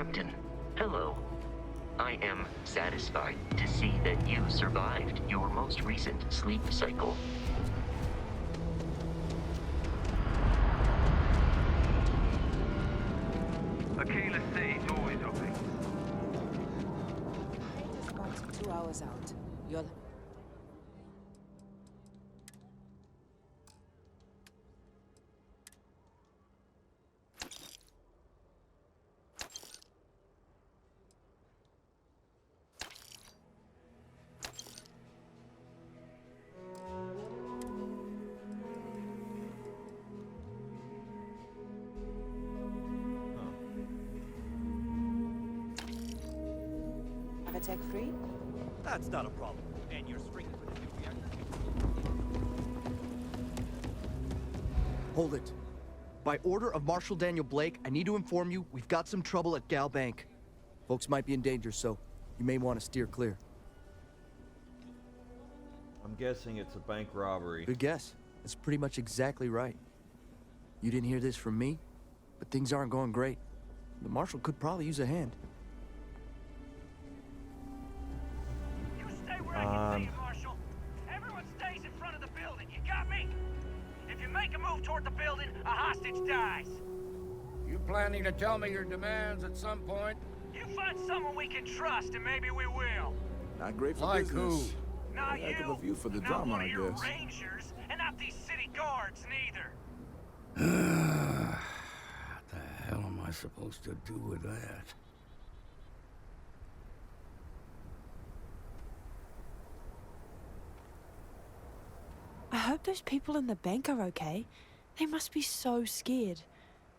Captain, hello. I am satisfied to see that you survived your most recent sleep cycle. Aquila City's always open. Just about 2 hours out. You'll... Have a tech free? That's not a problem. And you're stringing for the new Hold it. By order of Marshal Daniel Blake, I need to inform you we've got some trouble at Gal Bank. Folks might be in danger, so you may want to steer clear. I'm guessing it's a bank robbery. Good guess. That's pretty much exactly right. You didn't hear this from me, but things aren't going great. The Marshal could probably use a hand. You stay where I can see you, Marshal. Everyone stays in front of the building. You got me? If you make a move toward the building, a hostage dies. You planning to tell me your demands at some point? You find someone we can trust, and maybe we will. Not great for Like business. who? Not Heck you. of a view for the not drama, one I of your guess. rangers, and not these city guards neither. What the hell am I supposed to do with that? I hope those people in the bank are okay. They must be so scared.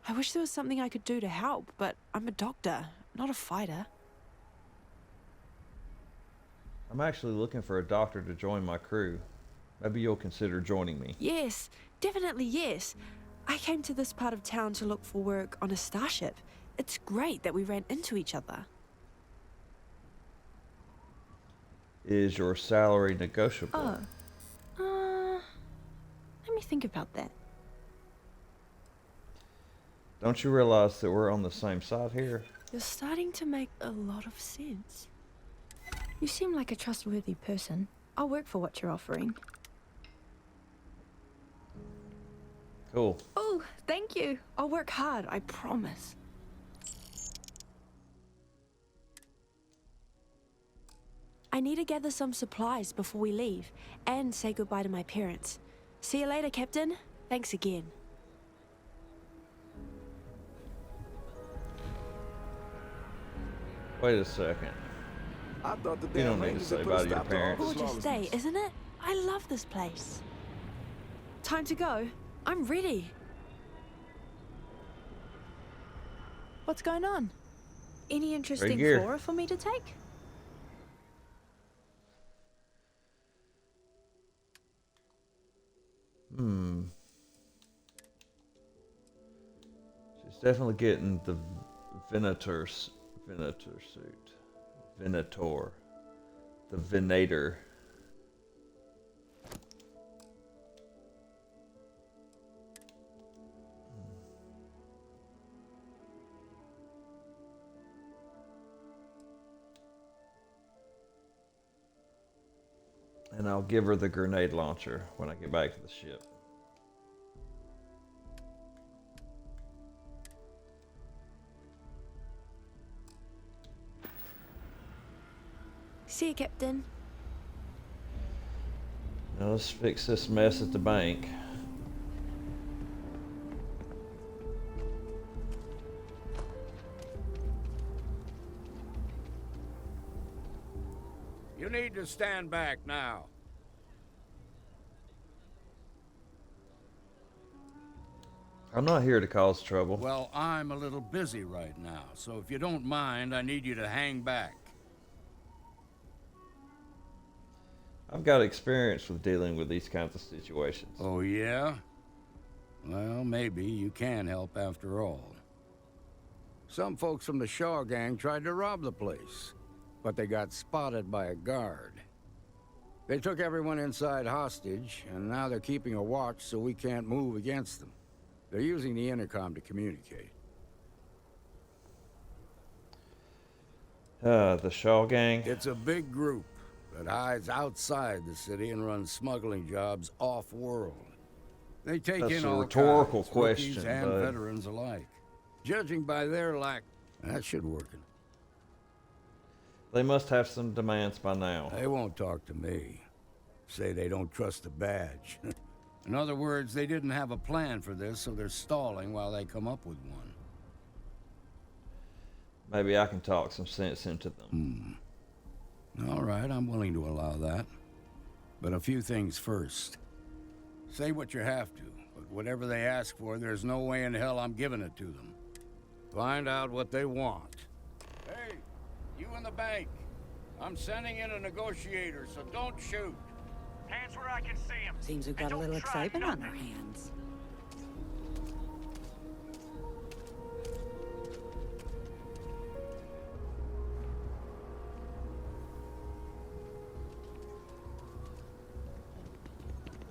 I wish there was something I could do to help, but I'm a doctor, not a fighter. I'm actually looking for a doctor to join my crew. Maybe you'll consider joining me. Yes, definitely yes. I came to this part of town to look for work on a starship. It's great that we ran into each other. Is your salary negotiable? Let me think about that. Don't you realize that we're on the same side here? You're starting to make a lot of sense. You seem like a trustworthy person. I'll work for what you're offering. Cool. Oh, thank you. I'll work hard, I promise. I need to gather some supplies before we leave, and say goodbye to my parents. See you later, Captain. Thanks again. Wait a second. I thought the You damn don't need to Rangers say had bye put a to your stop to all parents. this Gorgeous day, lawlessness. isn't it? I love this place. Time to go. I'm ready. What's going on? Any interesting gear. flora for me to take? She's definitely getting the Venator suit. Venator. The Venator. And I'll give her the grenade launcher when I get back to the ship. See you, Captain. Now let's fix this mess at the bank. You need to stand back now. I'm not here to cause trouble. Well, I'm a little busy right now, so if you don't mind, I need you to hang back. I've got experience with dealing with these kinds of situations. Oh, yeah? Well, maybe you can help after all. Some folks from the Shaw gang tried to rob the place, but they got spotted by a guard. They took everyone inside hostage, and now they're keeping a watch so we can't move against them. They're using the intercom to communicate. The Shaw Gang. It's a big group that hides outside the city and runs smuggling jobs off-world. They take That's in a all rhetorical kinds, rookies question, and bud. veterans alike. Judging by their lack, that should work. They must have some demands by now. They won't talk to me. Say they don't trust the badge. In other words, they didn't have a plan for this, so they're stalling while they come up with one. Maybe I can talk some sense into them. All right, I'm willing to allow that. But a few things first. Say what you have to, but whatever they ask for, there's no way in hell I'm giving it to them. Find out what they want. Hey, you in the bank. I'm sending in a negotiator, so don't shoot. Hands where I can see him. Seems we've got a little excitement on our hands.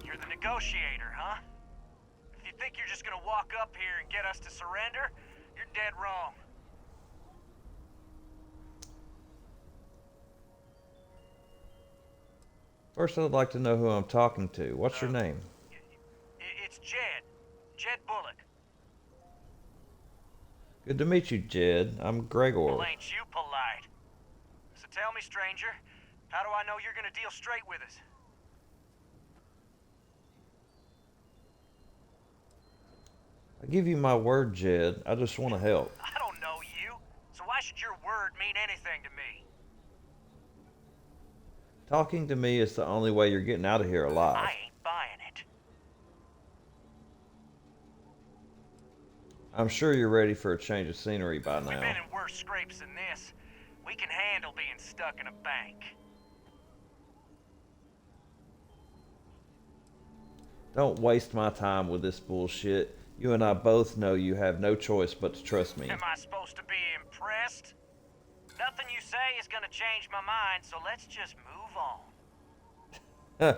You're the negotiator, huh? If you think you're just gonna walk up here and get us to surrender, you're dead wrong. First, I'd like to know who I'm talking to. What's your name? It's Jed. Jed Bullock. Good to meet you, Jed. I'm Gregor. Well, ain't you polite? So tell me, stranger, how do I know you're gonna deal straight with us? I give you my word, Jed. I just want to help. I don't know you, so why should your word mean anything to me? Talking to me is the only way you're getting out of here alive. I ain't buying it. I'm sure you're ready for a change of scenery by We've been now. in worse scrapes than this. We can handle being stuck in a bank. Don't waste my time with this bullshit. You and I both know you have no choice but to trust me. Am I supposed to be impressed? Nothing you say is gonna change my mind, so let's just move on.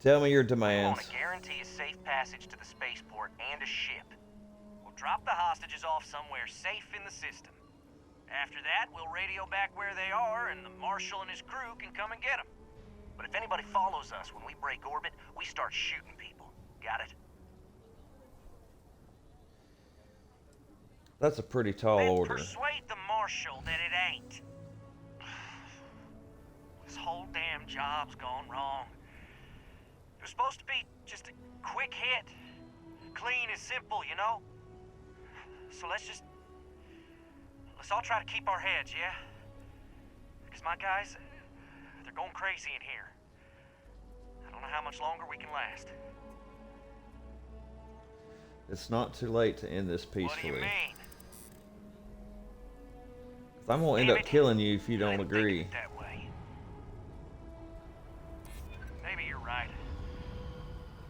Tell me your I demands. want to guarantee a safe passage to the spaceport and a ship. We'll drop the hostages off somewhere safe in the system. After that, we'll radio back where they are, and the Marshal and his crew can come and get them. But if anybody follows us when we break orbit, we start shooting people. Got it? That's a pretty tall Then order. persuade the Marshal that it ain't. This whole damn job's gone wrong. It was supposed to be just a quick hit. Clean and simple, you know? So let's all try to keep our heads, yeah? Because my guys, they're going crazy in here. I don't know how much longer we can last. It's not too late to end this What do you peacefully. mean? 'Cause I'm gonna end Damn up it. killing you if you I don't didn't think of agree. it that way. Maybe you're right.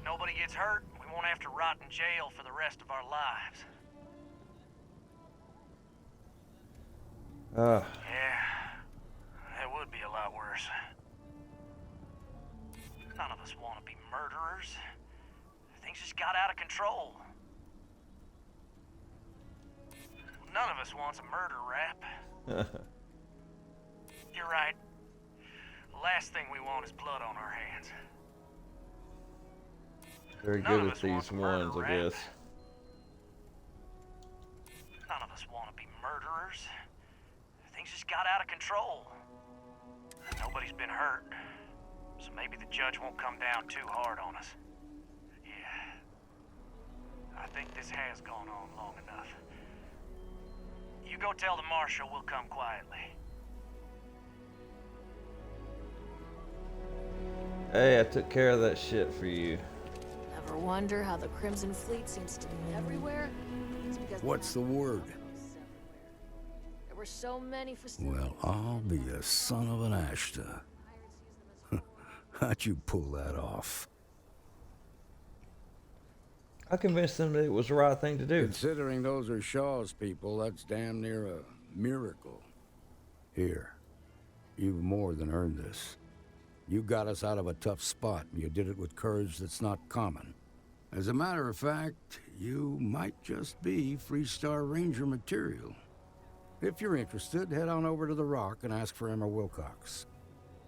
Nobody gets hurt, we won't have to rot in jail for the rest of our lives. Yeah, that would be a lot worse. None of us want to be murderers. Things just got out of control. None of us wants a murder rap. You're right. The last thing we want is blood on our hands. Very None good of at us wants these a murder ones, I rap. guess. None of us want to be murderers. Things just got out of control. Nobody's been hurt, so maybe the judge won't come down too hard on us. Yeah. I think this has gone on long enough. You go tell the Marshal we'll come quietly. Hey, I took care of that shit for you. Ever wonder how the Crimson Fleet seems to be everywhere? It's because What's the word? there were so many facilities. Well, I'll be a son of an Ashta. How'd you pull that off? I convinced them that it was the right thing to do. Considering those are Shaw's people, that's damn near a miracle. Here, you've more than earned this. You got us out of a tough spot, and you did it with courage that's not common. As a matter of fact, you might just be Freestar Ranger material. If you're interested, head on over to the Rock and ask for Emma Wilcox.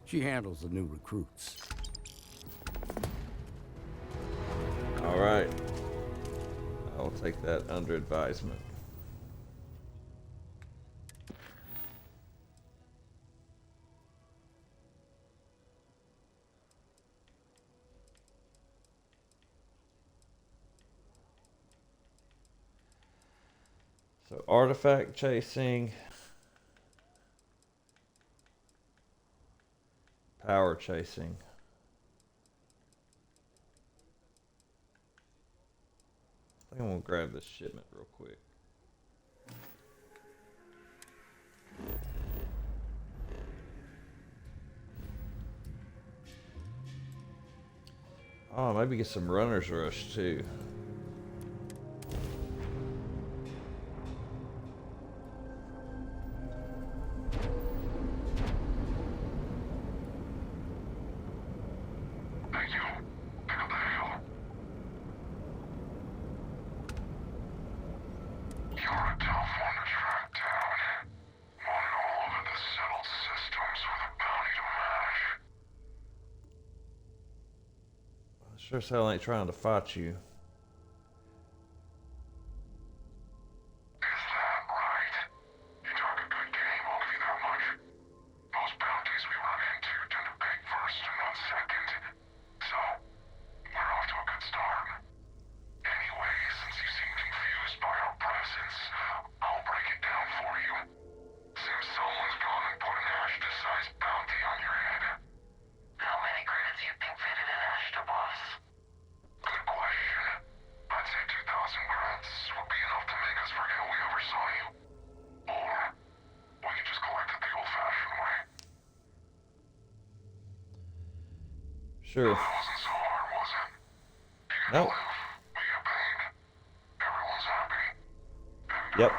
She handles the new recruits. All right. I'll take that under advisement. So artifact chasing, power chasing. I think I'm gonna grab this shipment real quick. Oh, maybe get some runner's rush too. Sure as hell ain't trying to fight you. Sure. Nope. Yep.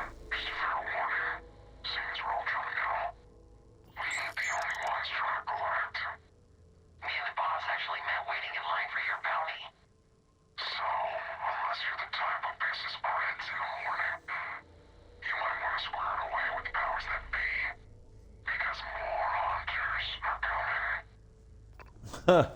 Huh.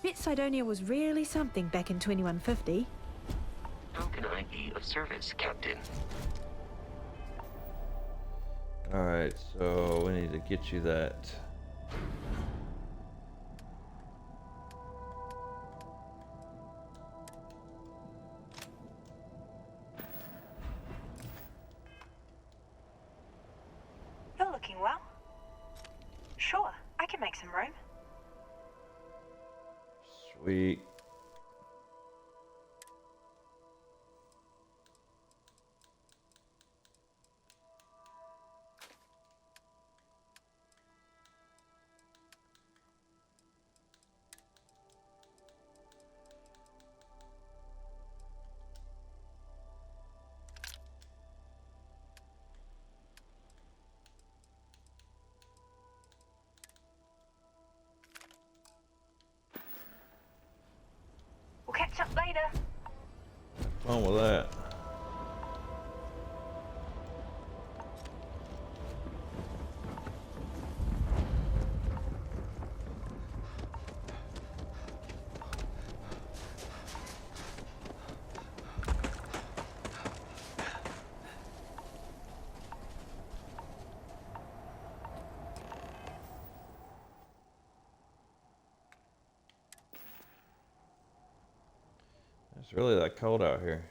Bet Sidonia was really something back in 2150. How can I be of service, Captain? Alright, so we need to get you that. You're looking well. Sure, I can make some room. Sweet. We'll catch up later. Have fun with that. It's really that cold out here.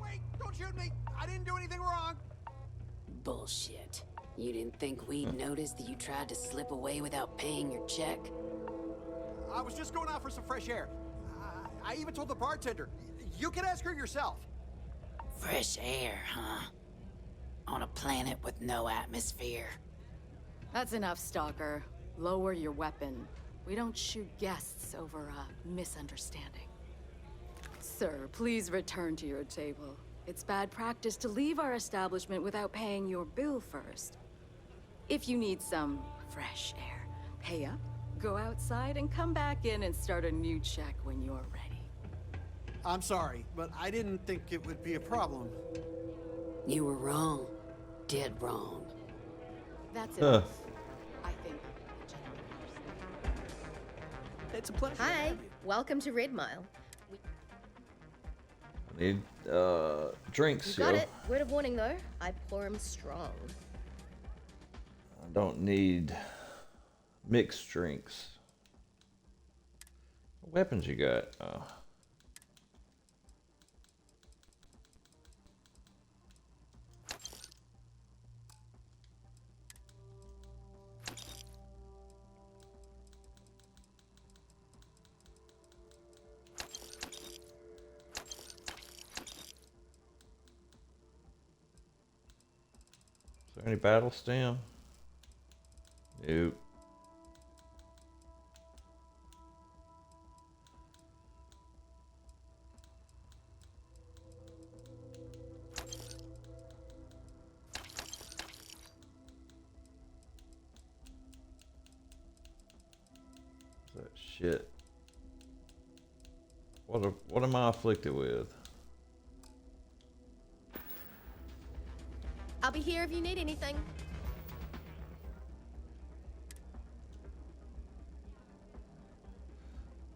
Wait! Don't shoot me! I didn't do anything wrong! Bullshit. You didn't think we'd notice that you tried to slip away without paying your check? I was just going out for some fresh air. I even told the bartender. You can ask her yourself. Fresh air, huh? On a planet with no atmosphere. That's enough, Stalker. Lower your weapon. We don't shoot guests over a misunderstanding. Sir, please return to your table. It's bad practice to leave our establishment without paying your bill first. If you need some fresh air, pay up, go outside, and come back in and start a new check when you're ready. I'm sorry, but I didn't think it would be a problem. You were wrong. Dead wrong. That's it. I think. It's a pleasure. Hi, welcome to Red Mile. I need drinks, You got yo. it. Word of warning though, I pour 'em strong. I don't need mixed drinks. What weapons you got? Oh. Is there any battle stem? Nope. What's that shit? What am I afflicted with? I'll be here if you need anything.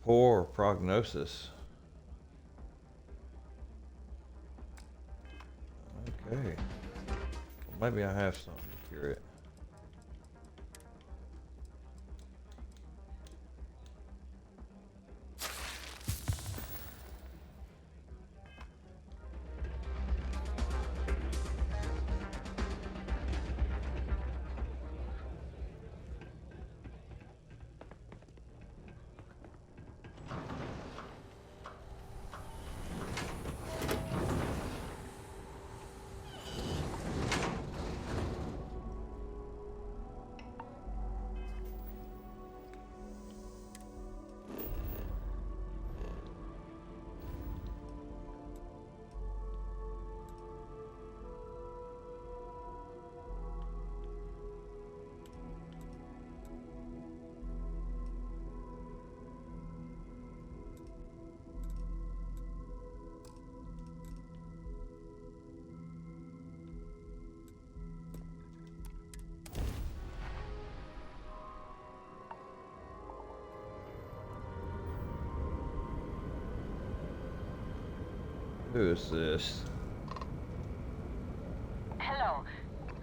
Poor prognosis. Okay. Well, maybe I have something to cure it. Who is this? Hello,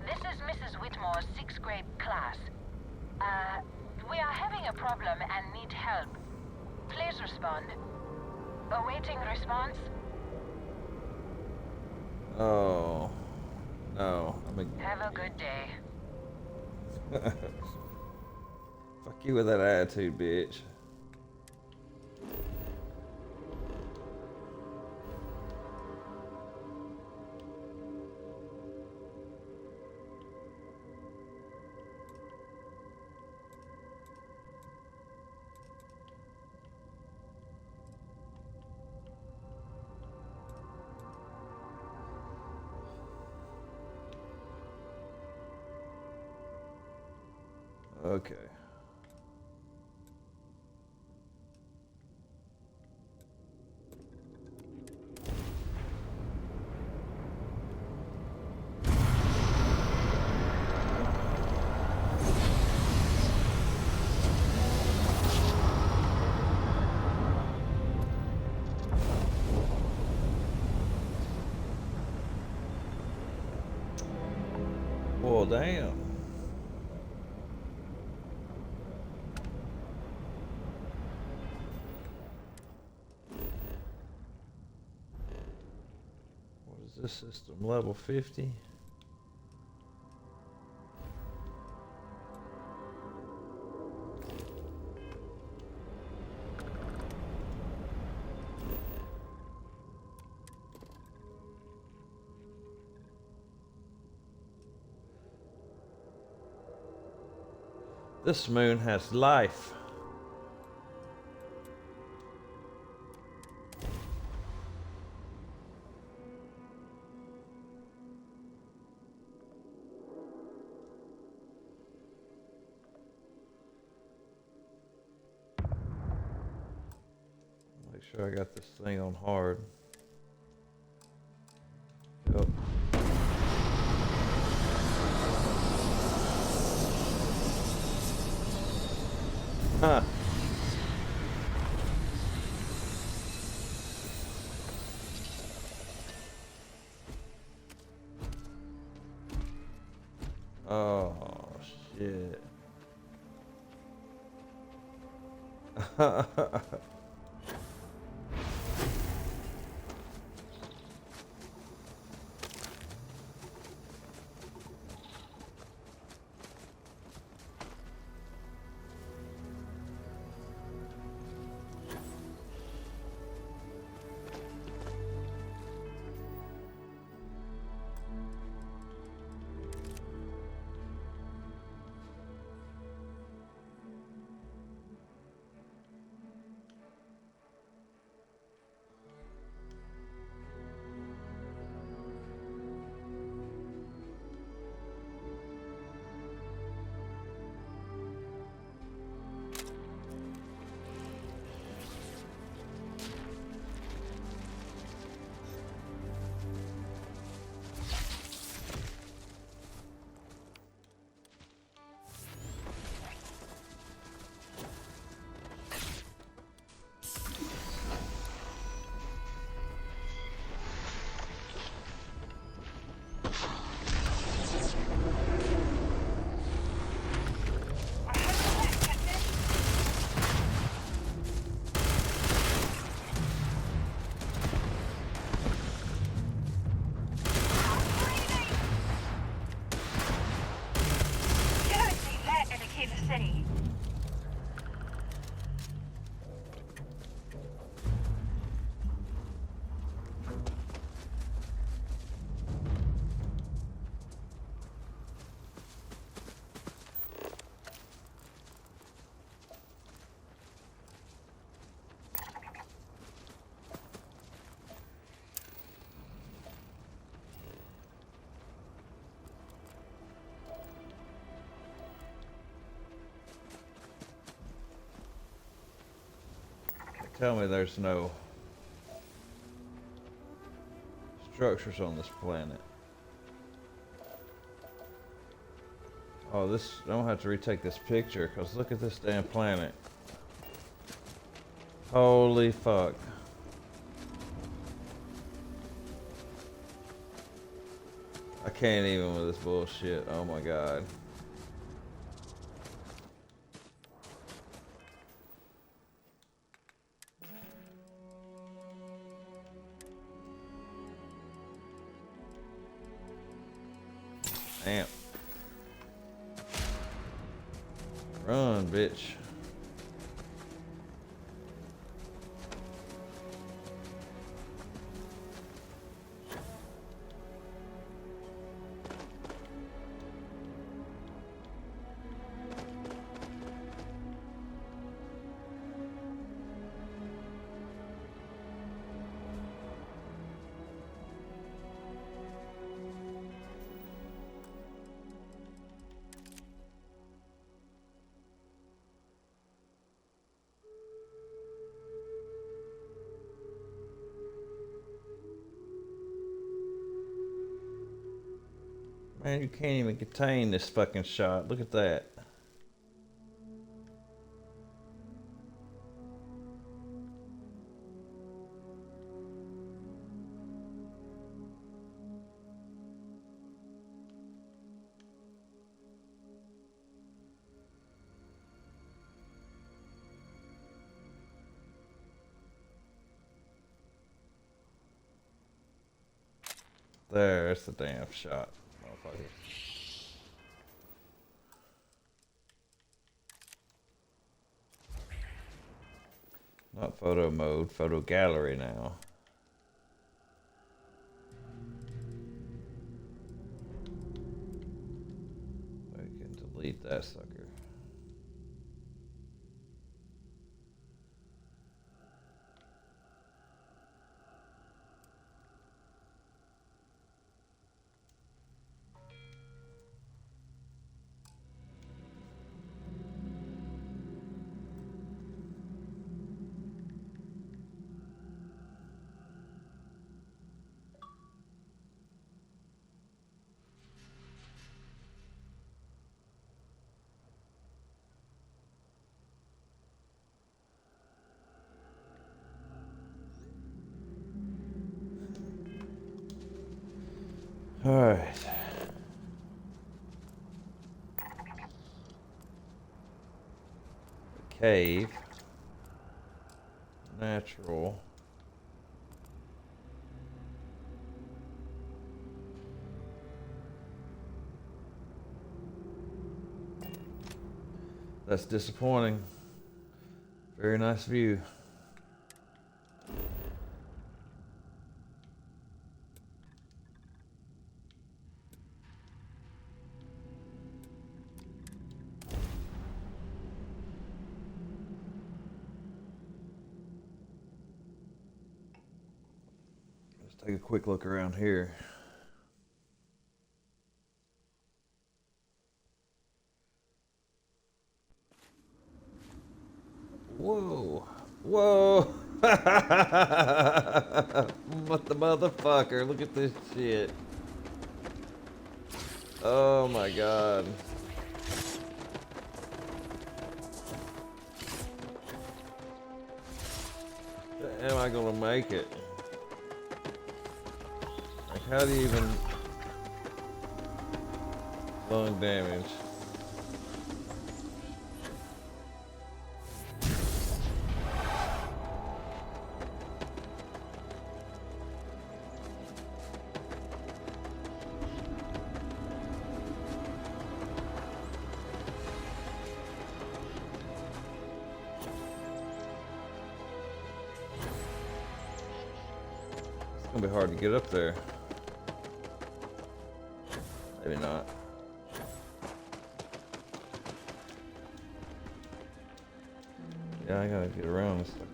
this is Mrs. Whitmore's 6th grade class. We are having a problem and need help. Please respond. Awaiting response. Oh, no. Have a good day. Fuck you with that attitude, bitch. Okay. Well, damn. What is this system? Level 50? This moon has life. Make sure I got this thing on hard. Yep. Huh. Oh, shit. Tell me there's no structures on this planet. Oh, this, I don't have to retake this picture, because look at this damn planet. Holy fuck. I can't even with this bullshit. Oh my god. Damn. Run, bitch. Man, you can't even contain this fucking shot. Look at that. There's the damn shot, motherfucker. Not photo mode, photo gallery now. We can delete that sucker. All right. The cave. Natural. That's disappointing. Very nice view. Let's take a quick look around here. Whoa. Whoa. What the motherfucker? Look at this shit. Oh my god. Am I gonna make it? Like, how do you even lung damage? It's gonna be hard to get up there. Maybe not. Yeah, I gotta get around this sucker.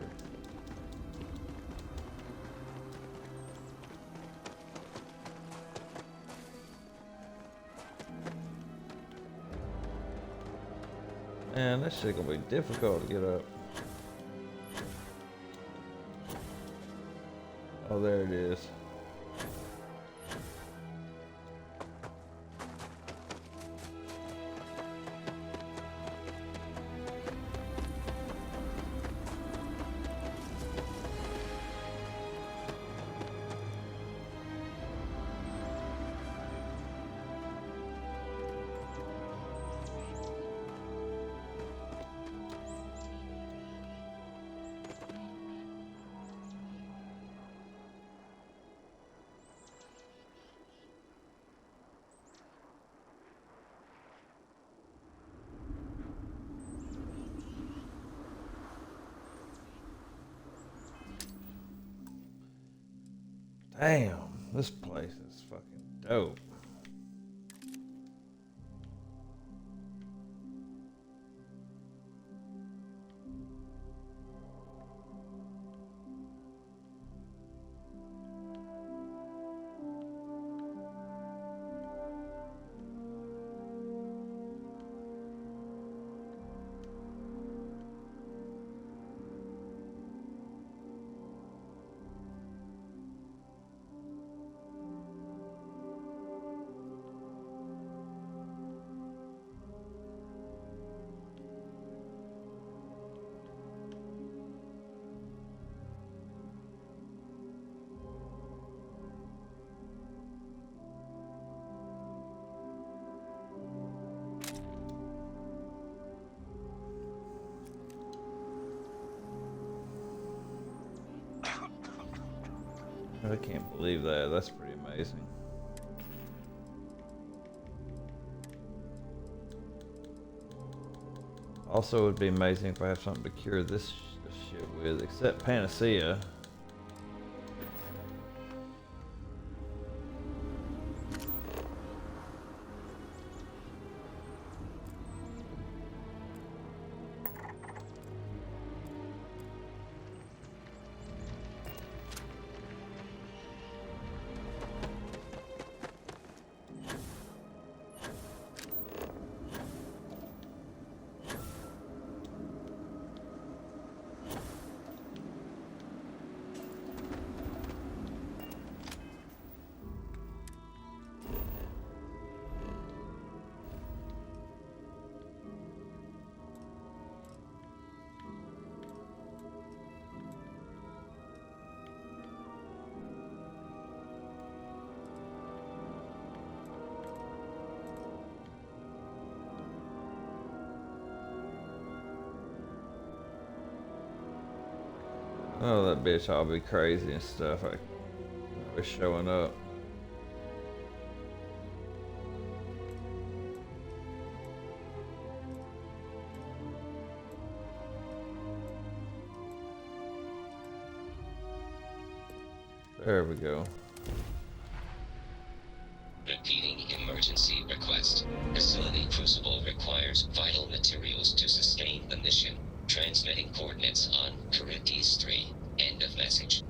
Man, this shit gonna be difficult to get up. Oh, there it is. Damn, this place is fucking dope. I can't believe that. That's pretty amazing. Also, it would be amazing if I have something to cure this shit with, except Panacea. Oh, that bitch all be crazy and stuff. I was showing up. There we go. Repeating emergency request. Facility Crucible requires vital materials to sustain the mission. Transmitting coordinates on Charybdis 3. End of message.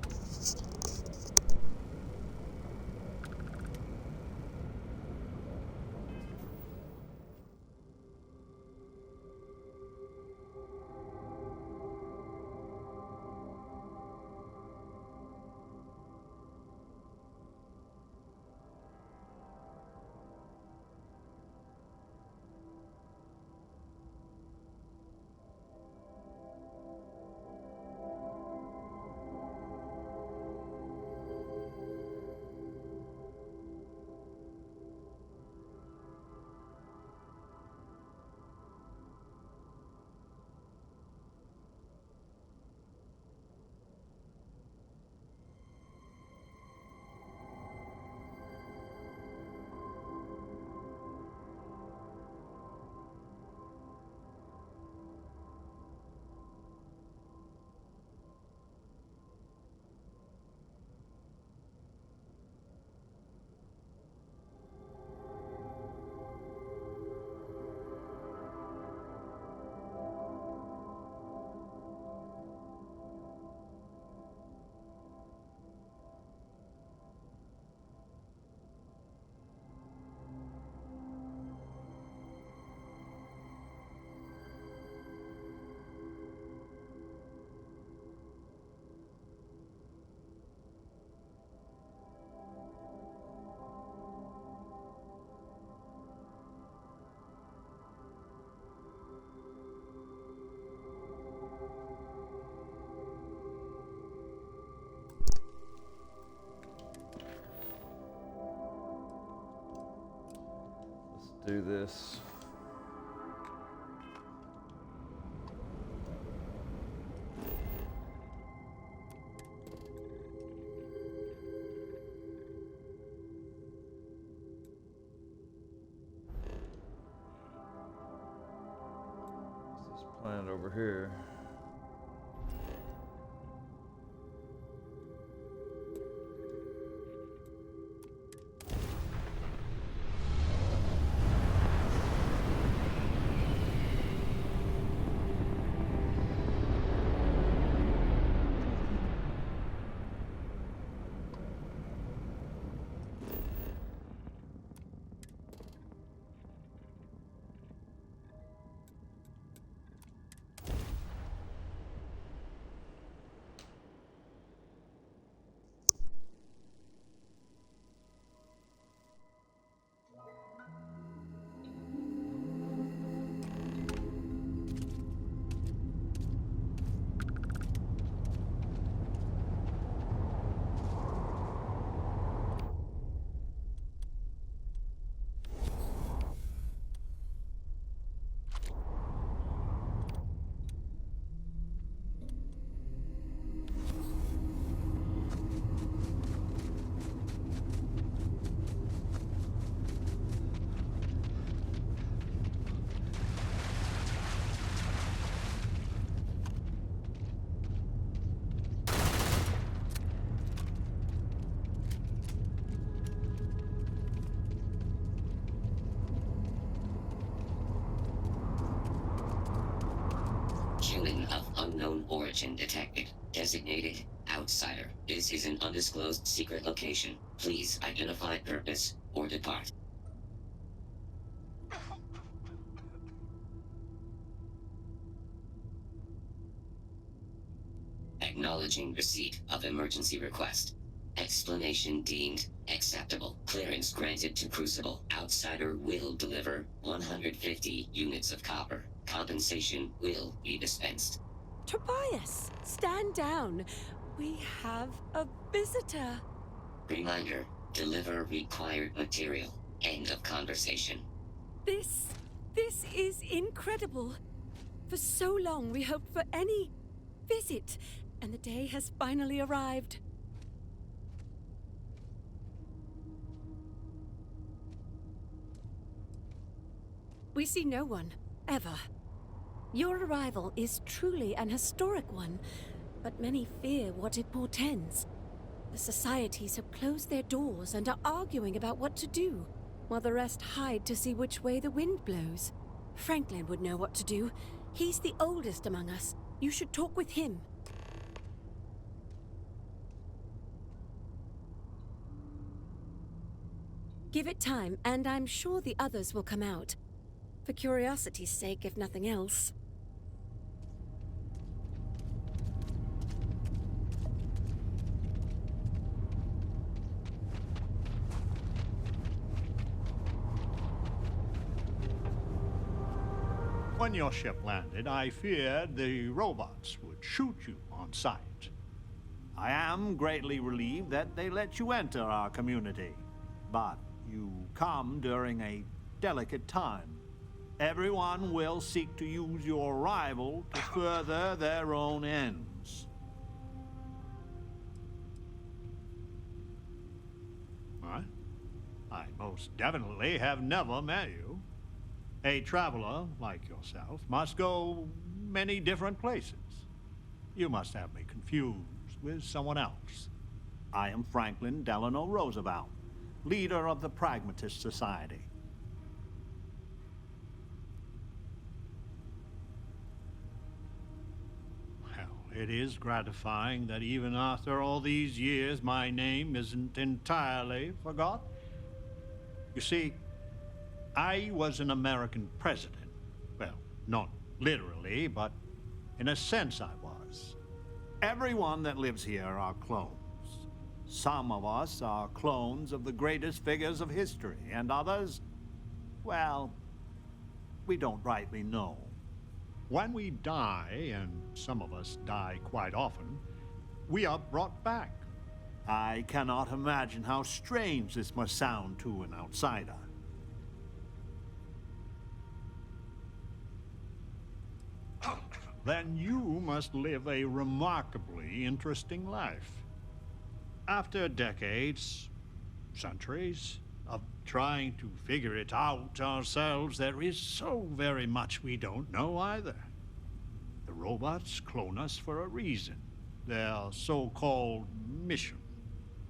Do this. This planet over here. Unknown origin detected. Designated outsider. This is an undisclosed secret location. Please identify purpose or depart. Acknowledging receipt of emergency request. Explanation deemed acceptable. Clearance granted to Crucible. Outsider will deliver 150 units of copper. Compensation will be dispensed. Tobias, stand down. We have a visitor. Reminder, deliver required material. End of conversation. This is incredible. For so long we hoped for any visit, and the day has finally arrived. We see no one, ever. Your arrival is truly an historic one, but many fear what it portends. The societies have closed their doors and are arguing about what to do, while the rest hide to see which way the wind blows. Franklin would know what to do. He's the oldest among us. You should talk with him. Give it time, and I'm sure the others will come out. For curiosity's sake, if nothing else. When your ship landed, I feared the robots would shoot you on sight. I am greatly relieved that they let you enter our community, but you come during a delicate time. Everyone will seek to use your arrival to further their own ends. What? I most definitely have never met you. A traveler like yourself must go many different places. You must have me confused with someone else. I am Franklin Delano Roosevelt, leader of the Pragmatist Society. Well, it is gratifying that even after all these years, my name isn't entirely forgotten. You see, I was an American president. Well, not literally, but in a sense I was. Everyone that lives here are clones. Some of us are clones of the greatest figures of history, and others, well, we don't rightly know. When we die, and some of us die quite often, we are brought back. I cannot imagine how strange this must sound to an outsider. Then you must live a remarkably interesting life. After decades, centuries, of trying to figure it out ourselves, there is so very much we don't know either. The robots clone us for a reason, their so-called mission.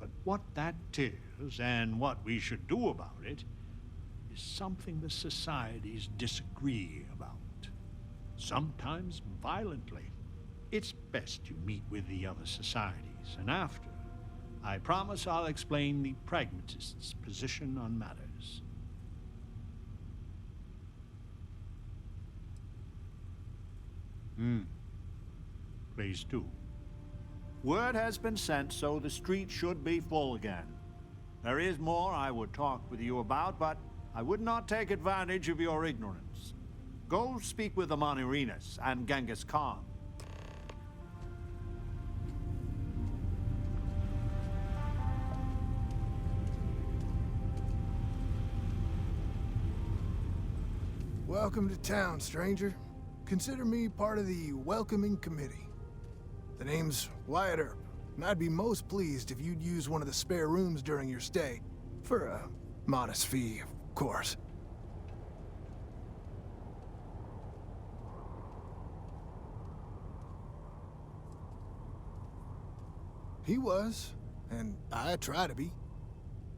But what that is and what we should do about it is something the societies disagree about. Sometimes violently. It's best you meet with the other societies, and after, I promise I'll explain the pragmatists' position on matters. Please do. Word has been sent, so the street should be full again. There is more I would talk with you about, but I would not take advantage of your ignorance. Go speak with the Monirinas and Genghis Khan. Welcome to town, stranger. Consider me part of the welcoming committee. The name's Wyatt Earp, and I'd be most pleased if you'd use one of the spare rooms during your stay. For a modest fee, of course. He was, and I try to be.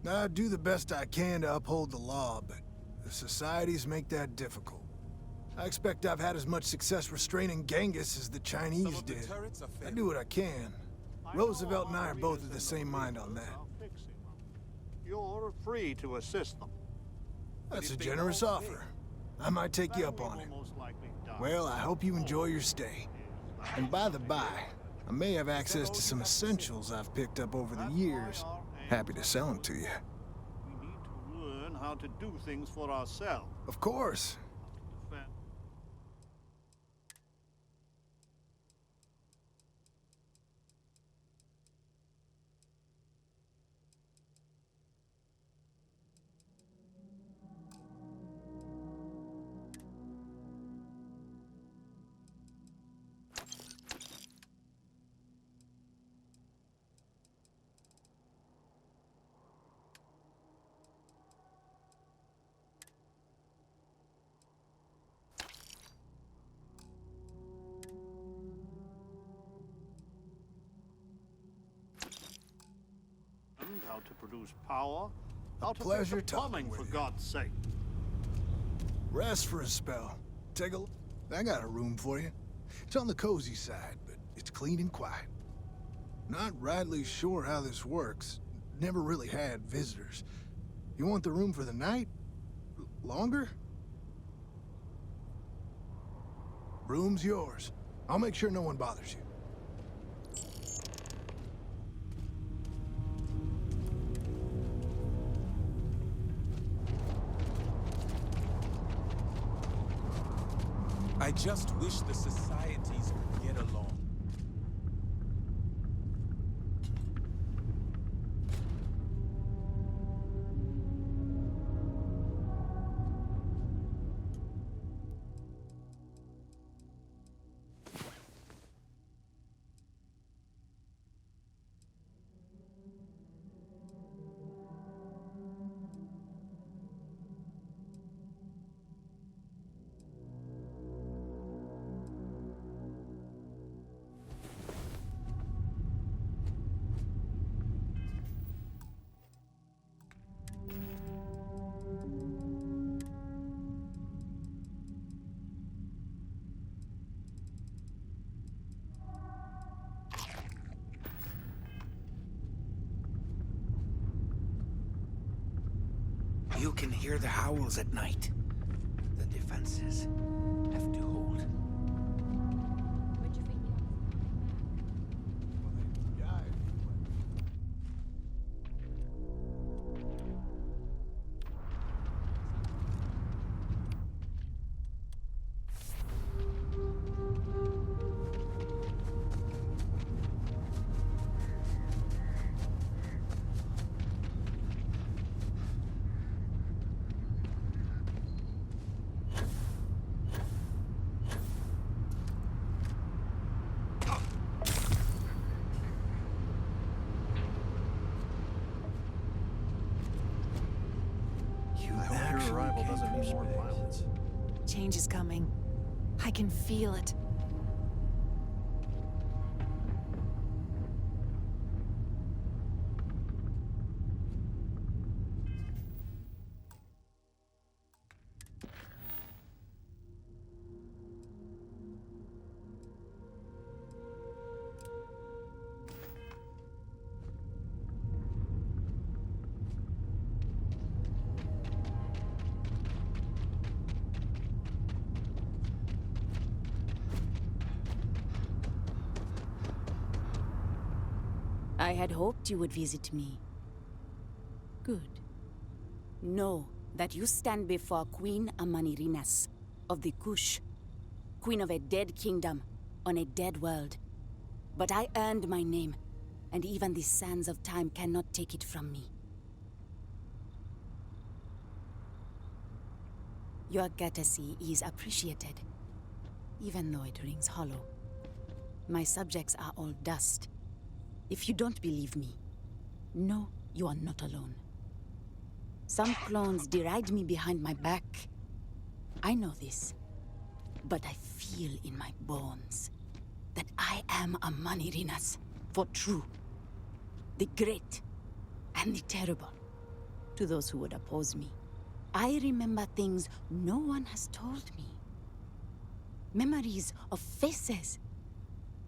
I do the best I can to uphold the law, but the societies make that difficult. I expect I've had as much success restraining Genghis as the Chinese did. I do what I can. Roosevelt and I are both of the same mind on that. You're free to assist them. That's a generous offer. I might take you up on it. Well, I hope you enjoy your stay. And by the by, I may have access to some essentials I've picked up over the years. Happy to sell them to you. We need to learn how to do things for ourselves. Of course. How to produce power. How to pleasure fix the plumbing, for God's sake. Rest for a spell. Take a look. I got a room for you. It's on the cozy side, but it's clean and quiet. Not rightly sure how this works. Never really had visitors. You want the room for the night? Longer? Room's yours. I'll make sure no one bothers you. I just wish the societies could get along. You can hear the howls at night. The defenses have to hold. Your arrival doesn't mean more violence. Change is coming. I can feel it. I had hoped you would visit me. Good. Know that you stand before Queen Amanirinas of the Kush, queen of a dead kingdom on a dead world. But I earned my name, and even the sands of time cannot take it from me. Your courtesy is appreciated, even though it rings hollow. My subjects are all dust. If you don't believe me, know you are not alone. Some clones deride me behind my back. I know this, but I feel in my bones that I am a Manirinas for true. The great and the terrible. To those who would oppose me, I remember things no one has told me. Memories of faces.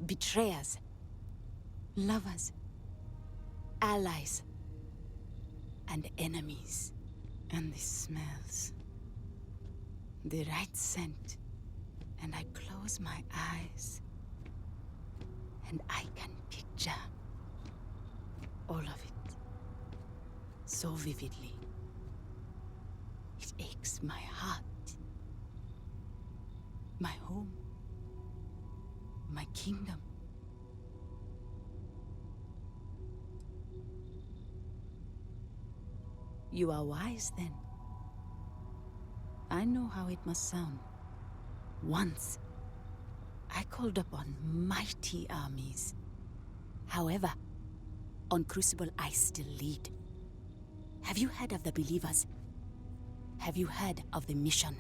Betrayers. Lovers. Allies. And enemies. And the smells. The right scent. And I close my eyes. And I can picture all of it. So vividly. It aches my heart. My home. My kingdom. You are wise then. I know how it must sound. Once, I called upon mighty armies. However, on Crucible I still lead. Have you heard of the believers? Have you heard of the mission?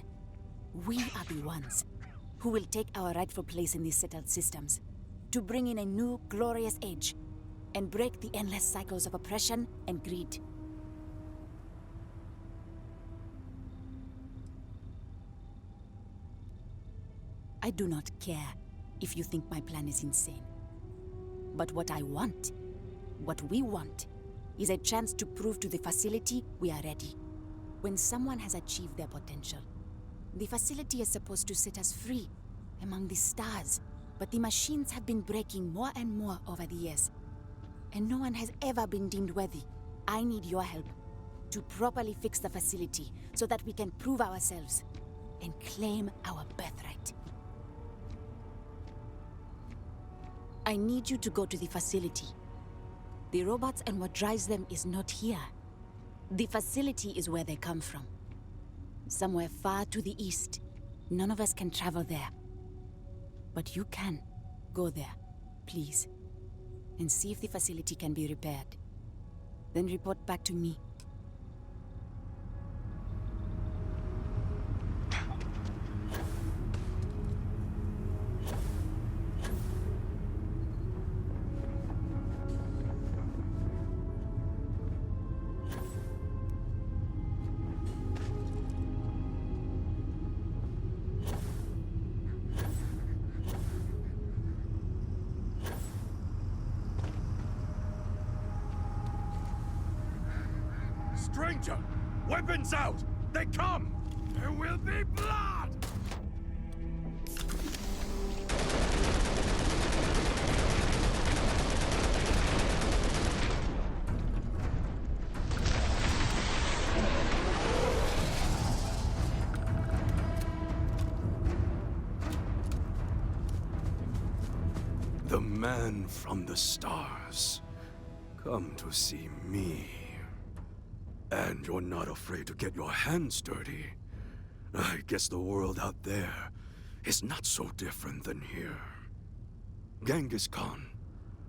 We are the ones who will take our rightful place in these settled systems, to bring in a new, glorious age, and break the endless cycles of oppression and greed. I do not care if you think my plan is insane. But what I want, what we want, is a chance to prove to the facility we are ready. When someone has achieved their potential, the facility is supposed to set us free among the stars. But the machines have been breaking more and more over the years, and no one has ever been deemed worthy. I need your help to properly fix the facility so that we can prove ourselves and claim our birthright. I need you to go to the facility. The robots and what drives them is not here. The facility is where they come from. Somewhere far to the east. None of us can travel there. But you can. Go there, please. And see if the facility can be repaired. Then report back to me. Stranger! Weapons out! They come! There will be blood! The man from the stars. Come to see me. And you're not afraid to get your hands dirty. I guess the world out there is not so different than here. Genghis Khan,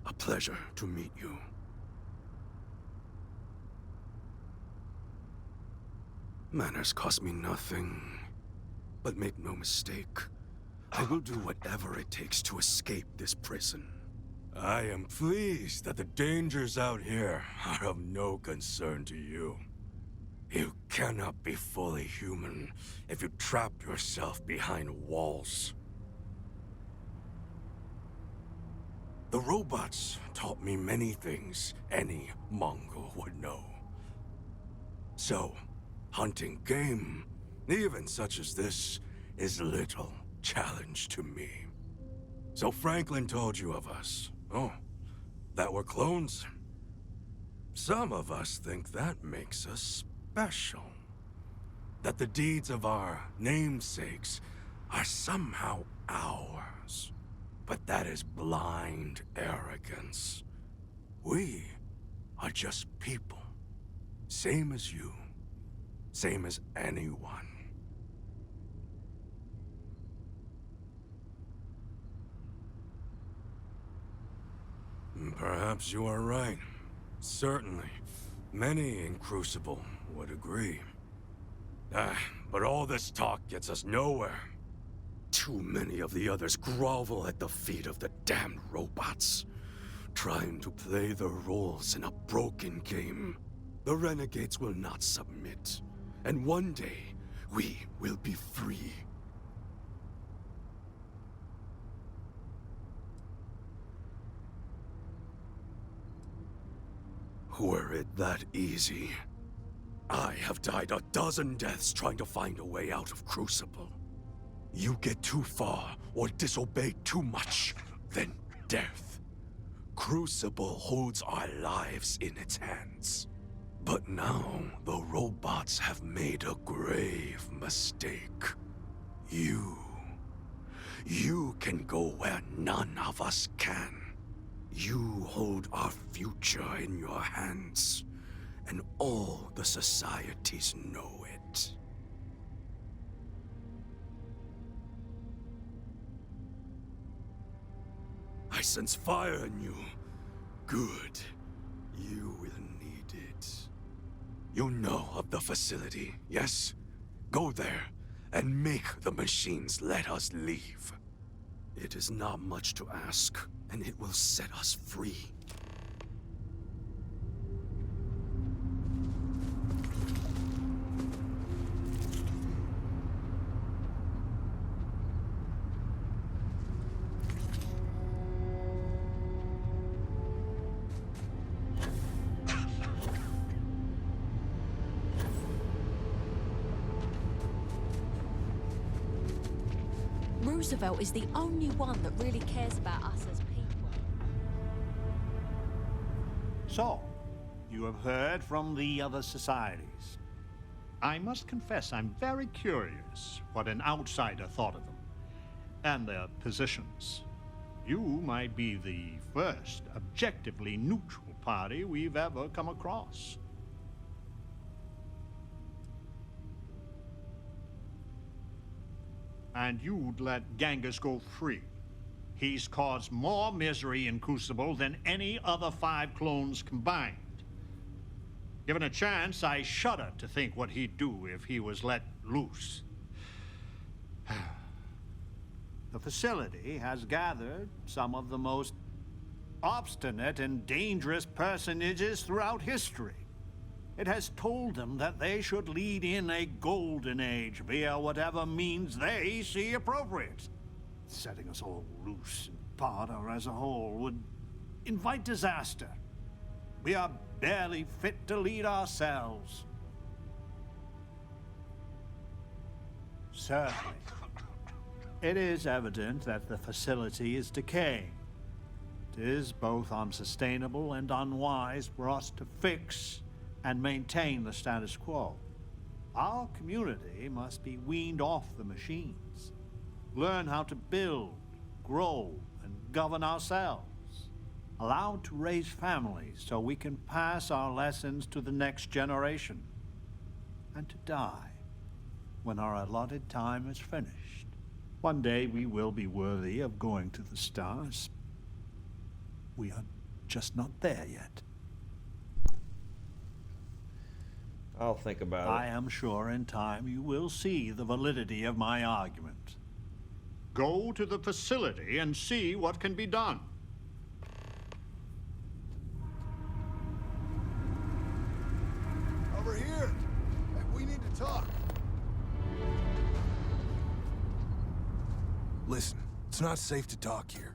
a pleasure to meet you. Manners cost me nothing. But make no mistake, I will do whatever it takes to escape this prison. I am pleased that the dangers out here are of no concern to you. You cannot be fully human if you trap yourself behind walls. The robots taught me many things any Mongol would know. So, hunting game, even such as this, is little challenge to me. So Franklin told you of us. Oh, that we're clones. Some of us think that makes us special. That the deeds of our namesakes are somehow ours. But that is blind arrogance. We are just people. Same as you. Same as anyone. Perhaps you are right. Certainly. Many in Crucible would agree. But all this talk gets us nowhere. Too many of the others grovel at the feet of the damned robots, trying to play their roles in a broken game. The renegades will not submit, and one day, we will be free. Were it that easy, I have died a dozen deaths trying to find a way out of Crucible. You get too far or disobey too much, then death. Crucible holds our lives in its hands. But now, the robots have made a grave mistake. You can go where none of us can. You hold our future in your hands, and all the societies know it. I sense fire in you. Good. You will need it. You know of the facility, yes? Go there and make the machines let us leave. It is not much to ask, and it will set us free. Roosevelt is the only one that really cares about us as people. So, you have heard from the other societies. I must confess I'm very curious what an outsider thought of them, and their positions. You might be the first objectively neutral party we've ever come across. And you'd let Genghis go free. He's caused more misery in Crucible than any other 5 clones combined. Given a chance, I shudder to think what he'd do if he was let loose. The facility has gathered some of the most obstinate and dangerous personages throughout history. It has told them that they should lead in a golden age via whatever means they see appropriate. Setting us all loose and barter as a whole would invite disaster. We are barely fit to lead ourselves. Certainly. It is evident that the facility is decaying. It is both unsustainable and unwise for us to fix and maintain the status quo. Our community must be weaned off the machines, learn how to build, grow, and govern ourselves, allowed to raise families so we can pass our lessons to the next generation, and to die when our allotted time is finished. One day we will be worthy of going to the stars. We are just not there yet. I'll think about it. I am sure in time you will see the validity of my argument. Go to the facility and see what can be done. Over here! We need to talk. Listen, it's not safe to talk here.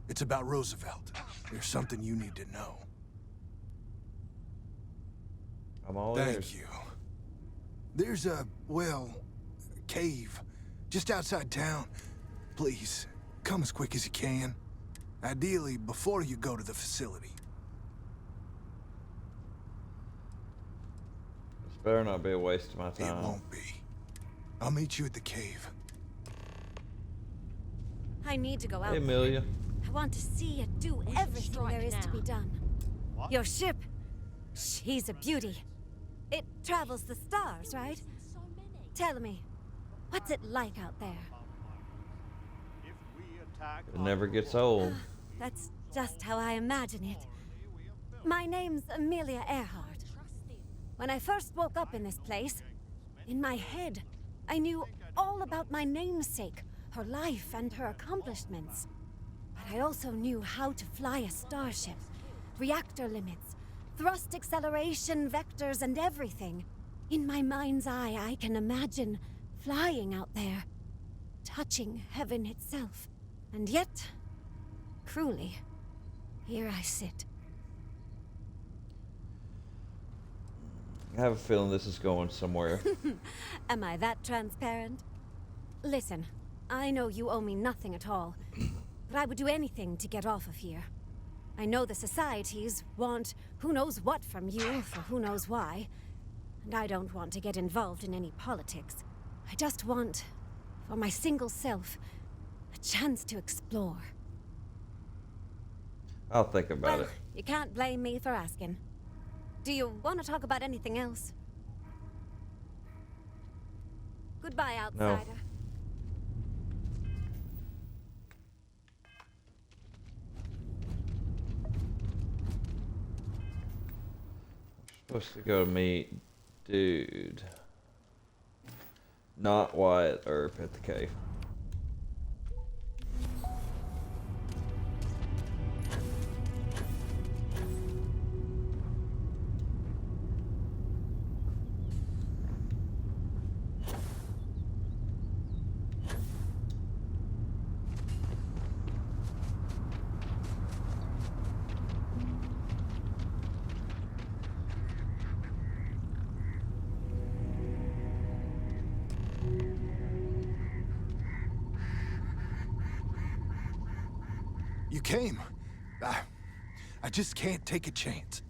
It's about Roosevelt. There's something you need to know. I'm all Thank ears. you. There's a cave just outside town. Please, come as quick as you can. Ideally, before you go to the facility. This better not be a waste of my time. It won't be. I'll meet you at the cave. I need to go out. Hey, Amelia. I want to see it do everything there is to be done. What? Your ship, she's a beauty. It travels the stars, right? Tell me, what's it like out there? It never gets old. That's just how I imagine it. My name's Amelia Earhart. When I first woke up in this place, in my head, I knew all about my namesake, her life and her accomplishments. But I also knew how to fly a starship, reactor limits, thrust acceleration, vectors, and everything. In my mind's eye, I can imagine flying out there, touching heaven itself. And yet, cruelly, here I sit. I have a feeling this is going somewhere. Am I that transparent? Listen, I know you owe me nothing at all, but I would do anything to get off of here. I know the societies want who knows what from you for who knows why, and I don't want to get involved in any politics. I just want, for my single self, a chance to explore. I'll think about it. You can't blame me for asking. Do you want to talk about anything else? Goodbye, outsider. No. Supposed to go meet dude. Not Wyatt Earp at the cave. You came. I just can't take a chance.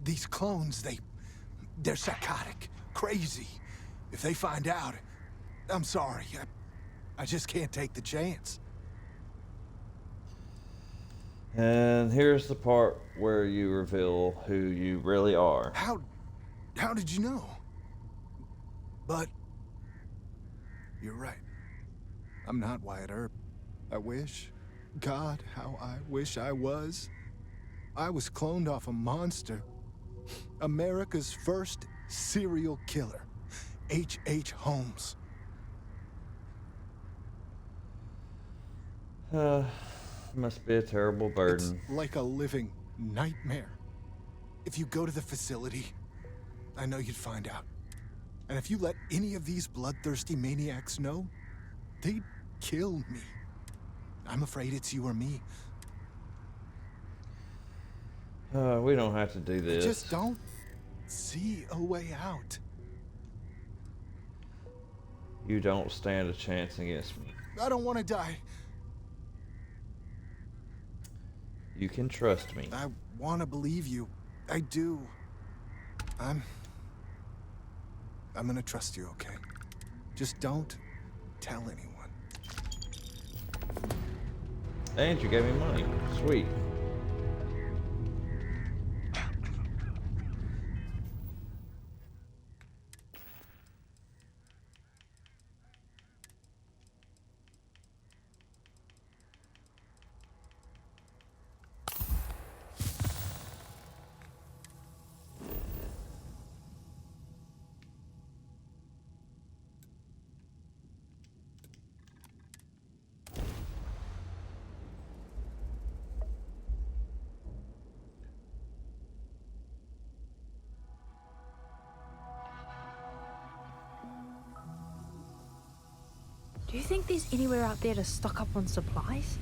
These clones, they're psychotic, crazy. If they find out, I'm sorry. I just can't take the chance. And here's the part where you reveal who you really are. How did you know? But you're right. I'm not Wyatt Earp. I wish. God, how I wish I was. I was cloned off a monster. America's first serial killer. H.H. Holmes. Must be a terrible burden. It's like a living nightmare. If you go to the facility, I know you'd find out. And if you let any of these bloodthirsty maniacs know, they'd kill me. I'm afraid it's you or me. We don't have to do this. I just don't see a way out. You don't stand a chance against me. I don't want to die. You can trust me. I want to believe you. I do. I'm gonna trust you, okay? Just don't tell anyone. And you gave me money. Sweet. Do you think there's anywhere out there to stock up on supplies?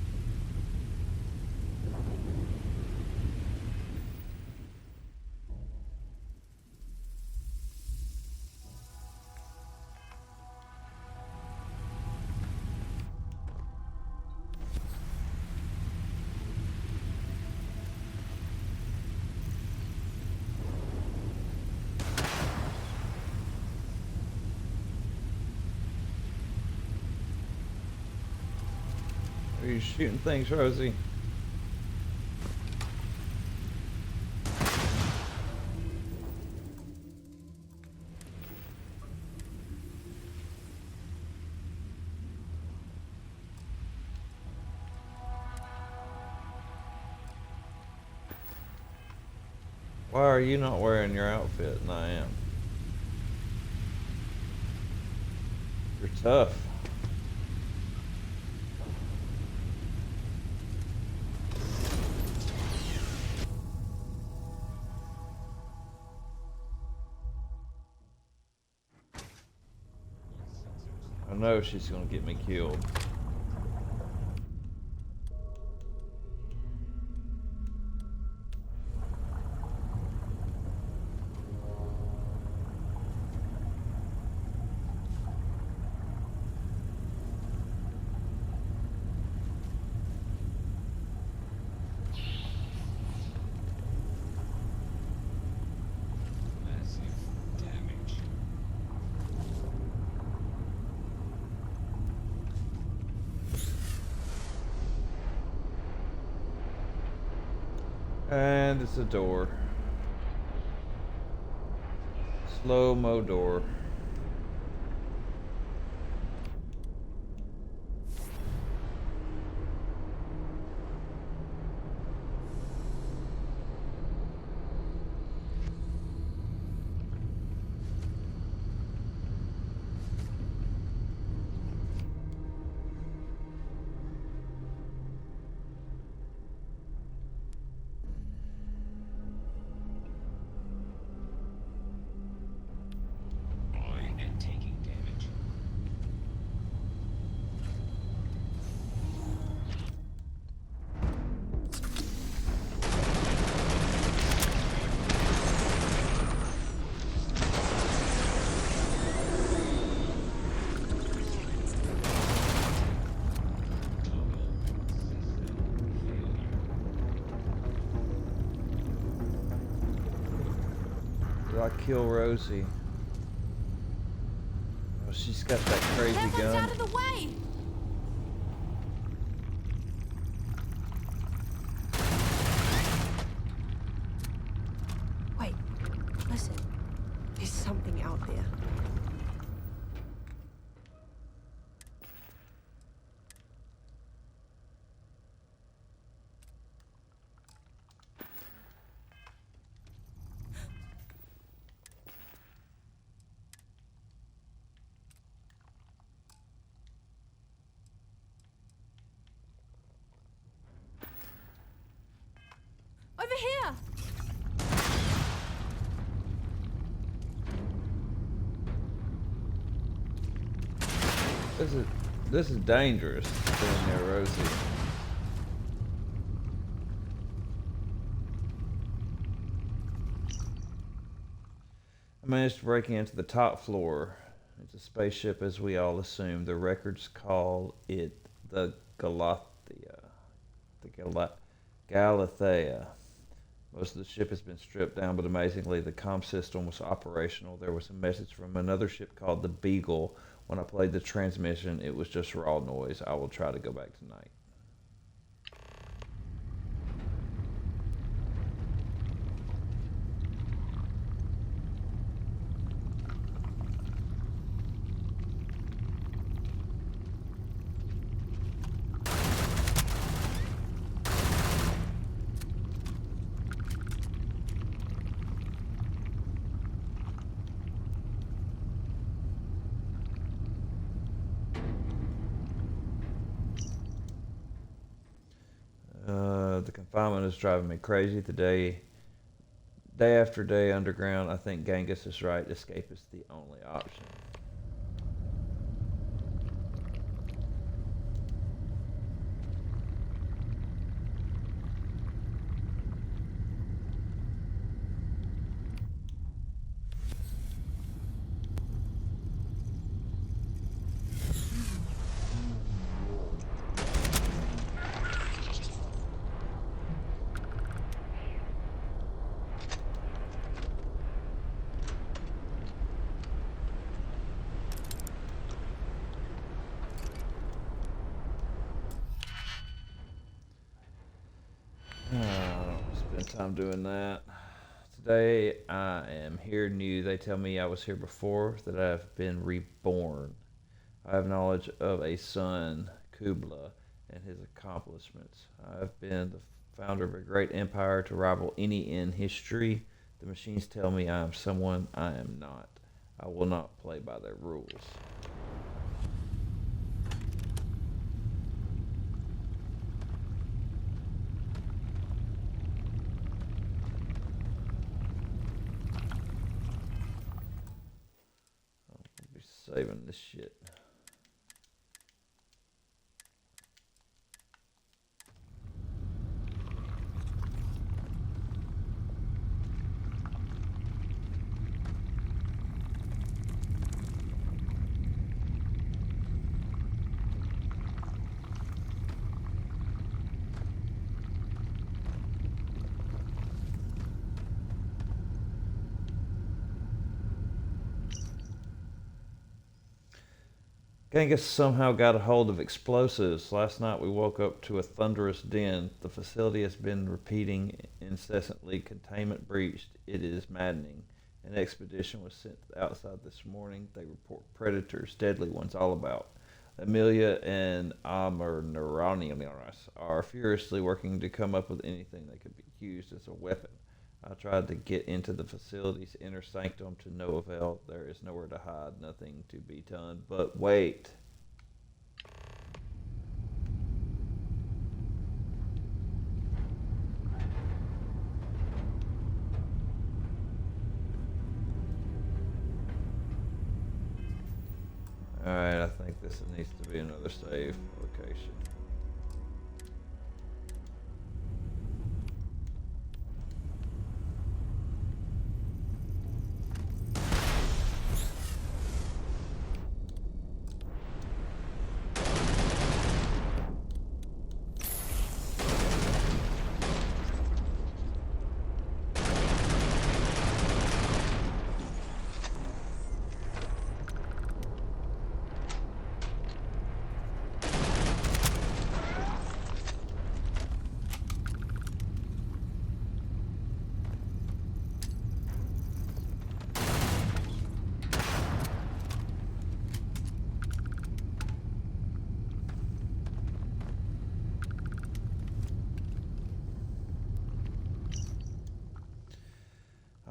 Are you shooting things, Rosie? Why are you not wearing your outfit and I am? You're tough. I know she's gonna get me killed. And it's a door. Slow-mo door. Did I kill Rosie? Oh, she's got that crazy gun. Out of the way! Wait, listen. There's something out there. Over here! This is dangerous. Doing there, Rosie. I managed to break into the top floor. It's a spaceship, as we all assume. The records call it the Galathea. Galathea. Most of the ship has been stripped down, but amazingly, the comm system was operational. There was a message from another ship called the Beagle. When I played the transmission, it was just raw noise. I will try to go back tonight. The confinement is driving me crazy today. Day after day underground, I think Genghis is right. Escape is the only option. I'm doing that. Today I am here new. They tell me I was here before, that I've been reborn. I have knowledge of a son, Kubla, and his accomplishments. I have been the founder of a great empire to rival any in history. The machines tell me I am someone I am not. I will not play by their rules. Saving this shit. Genghis somehow got a hold of explosives. Last night we woke up to a thunderous din. The facility has been repeating incessantly, containment breached. It is maddening. An expedition was sent outside this morning. They report predators, deadly ones, all about. Amelia and Amerneronius are furiously working to come up with anything that could be used as a weapon. I tried to get into the facility's inner sanctum to no avail. There is nowhere to hide, nothing to be done. But wait. Alright, I think this needs to be another save location.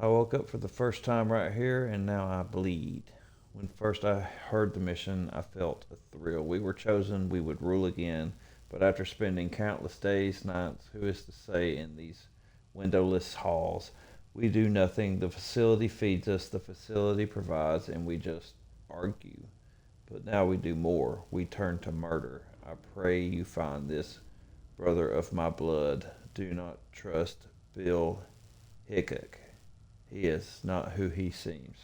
I woke up for the first time right here, and now I bleed. When first I heard the mission, I felt a thrill. We were chosen, we would rule again. But after spending countless days, nights, who is to say, in these windowless halls, we do nothing. The facility feeds us, the facility provides, and we just argue. But now we do more. We turn to murder. I pray you find this brother of my blood. Do not trust Bill Hickok. He is not who he seems.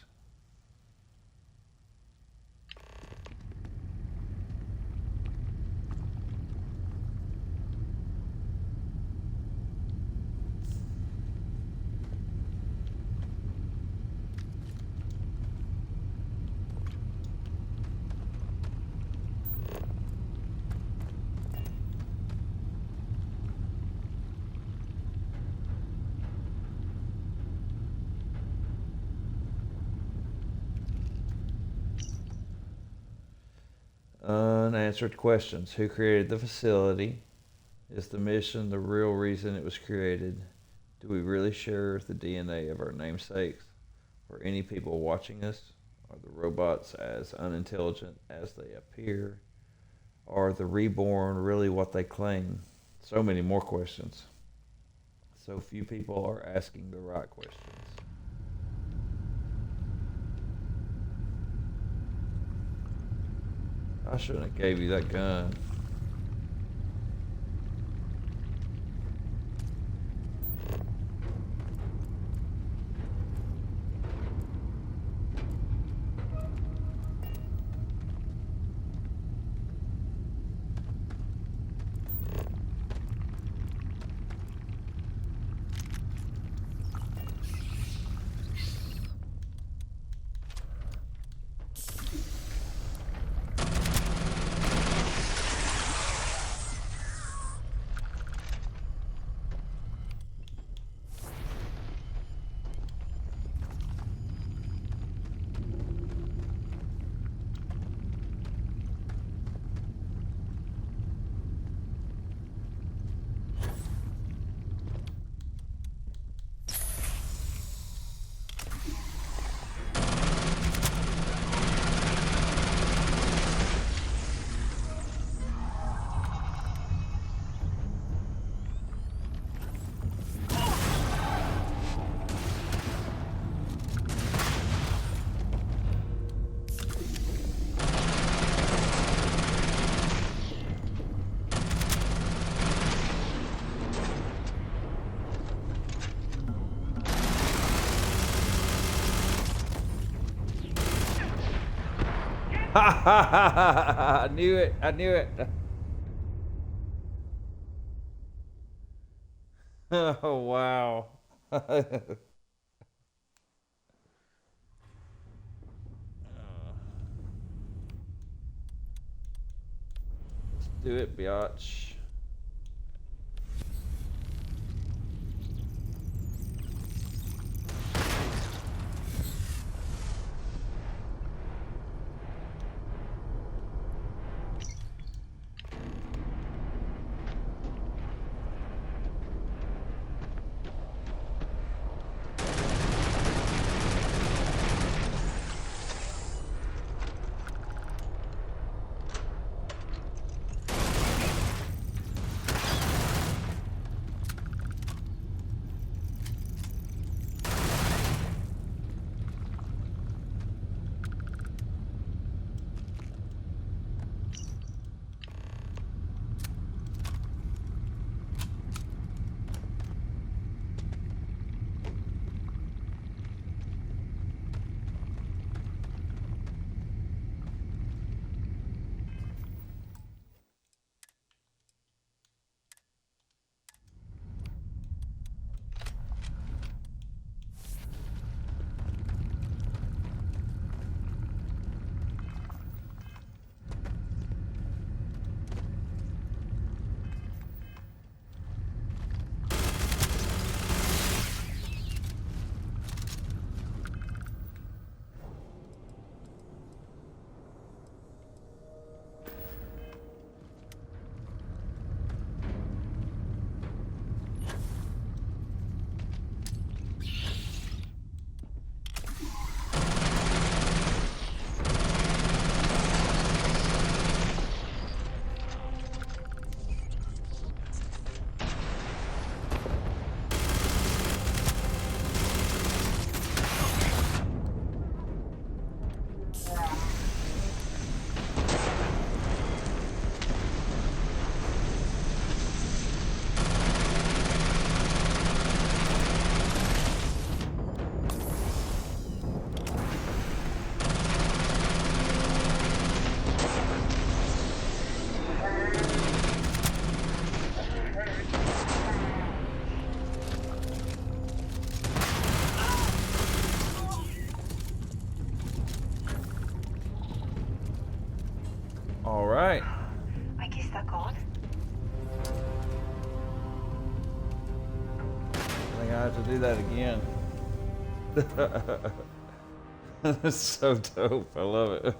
Unanswered questions. Who created the facility? Is the mission the real reason it was created? Do we really share the DNA of our namesakes? Are any people watching us? Are the robots as unintelligent as they appear? Are the reborn really what they claim? So many more questions. So few people are asking the right questions. I shouldn't have gave you that gun. I knew it. I knew it. Oh, wow. do it, biatch. All right. Aquí está God. I think I have to do that again. That's so dope. I love it.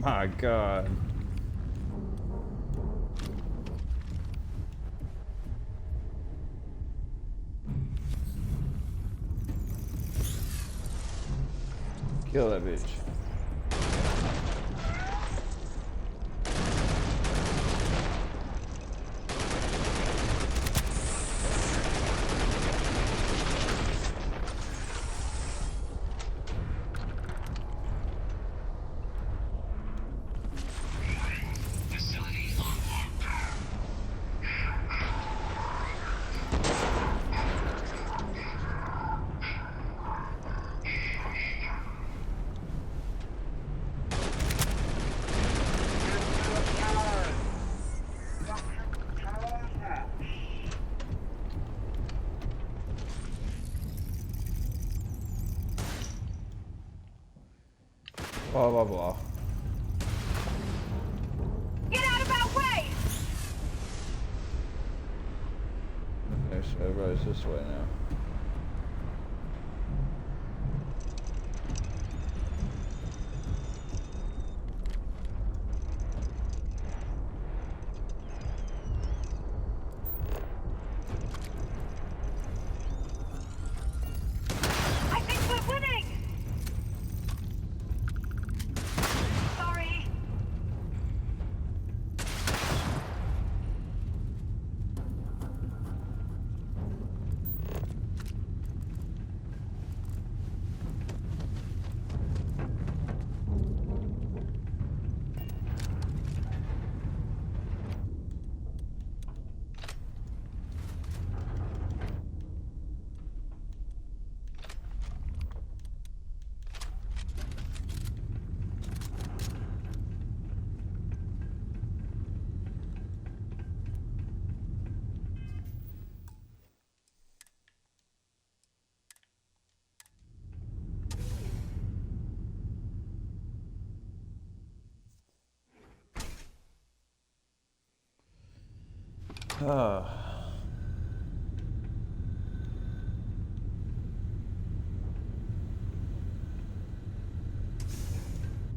My God. Kill that bitch. Blah, blah, blah. Get out of our way! Okay, so everybody's this way now.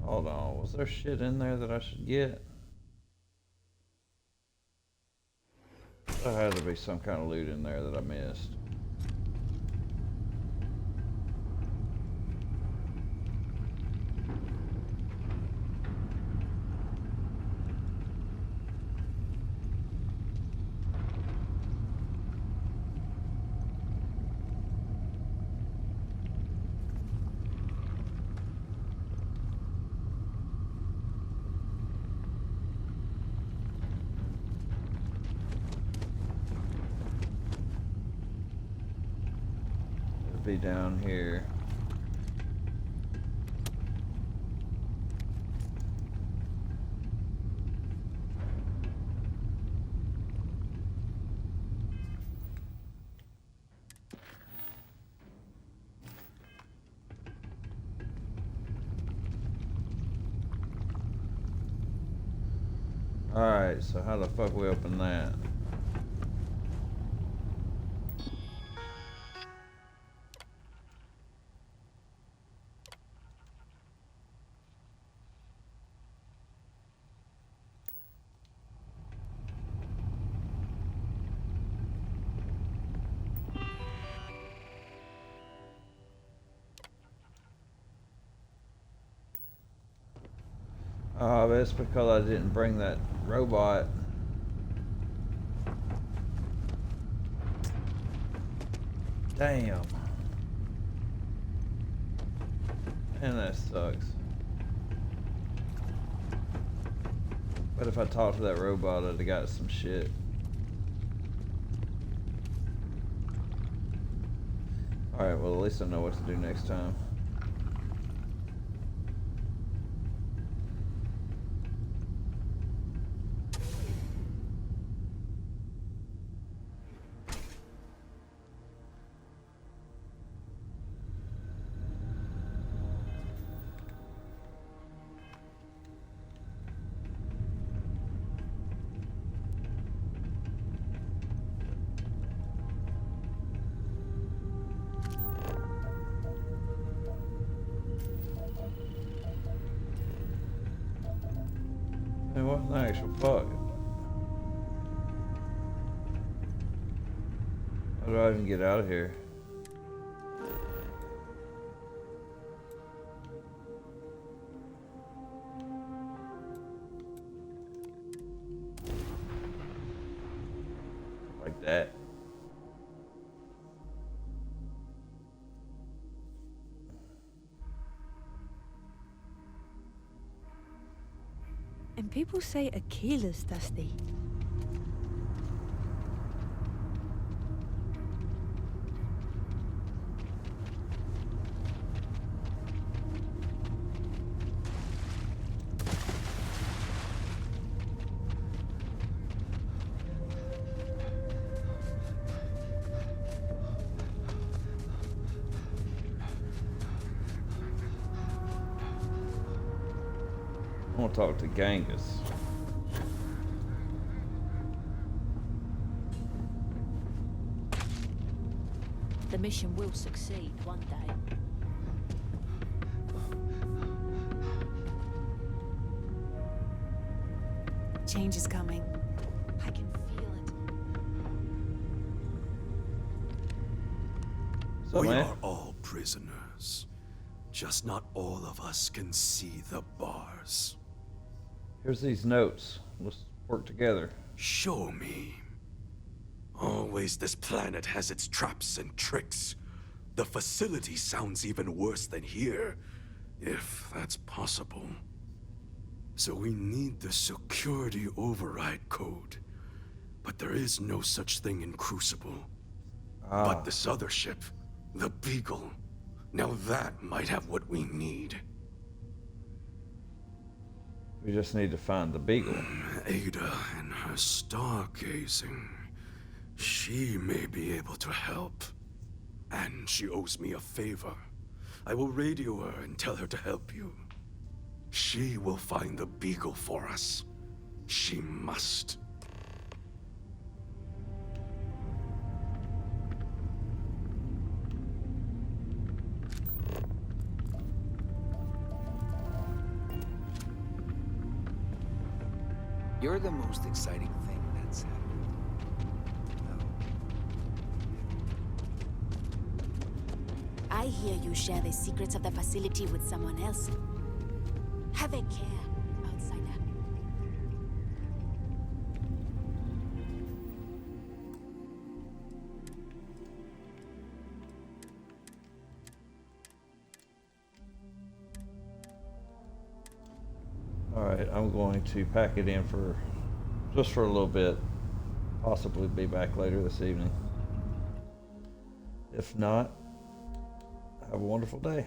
Hold on, was there shit in there that I should get? There had to be some kind of loot in there that I missed. Be down here. Alright, so how the fuck we open that? Oh, but it's because I didn't bring that robot. Damn. Man, that sucks. But if I talked to that robot, I'd have got some shit. Alright, well at least I know what to do next time. Hey, what the actual fuck? How do I even get out of here? Like that. And people say Aquila's thirsty. I want to talk to Genghis. The mission will succeed one day. Change is coming. I can feel it. We are all prisoners. Just not all of us can see the bars. Here's these notes. Let's work together. Show me. Always this planet has its traps and tricks. The facility sounds even worse than here, if that's possible. So we need the security override code. But there is no such thing in Crucible. But this other ship, the Beagle, now that might have what we need. We just need to find the Beagle. Ada and her stargazing. She may be able to help. And she owes me a favor. I will radio her and tell her to help you. She will find the Beagle for us. She must. You're the most exciting thing that's happened. I hear you share the secrets of the facility with someone else. Have a care, outsider. Alright, I'm going to pack it in for just for a little bit. Possibly be back later this evening. If not, have a wonderful day.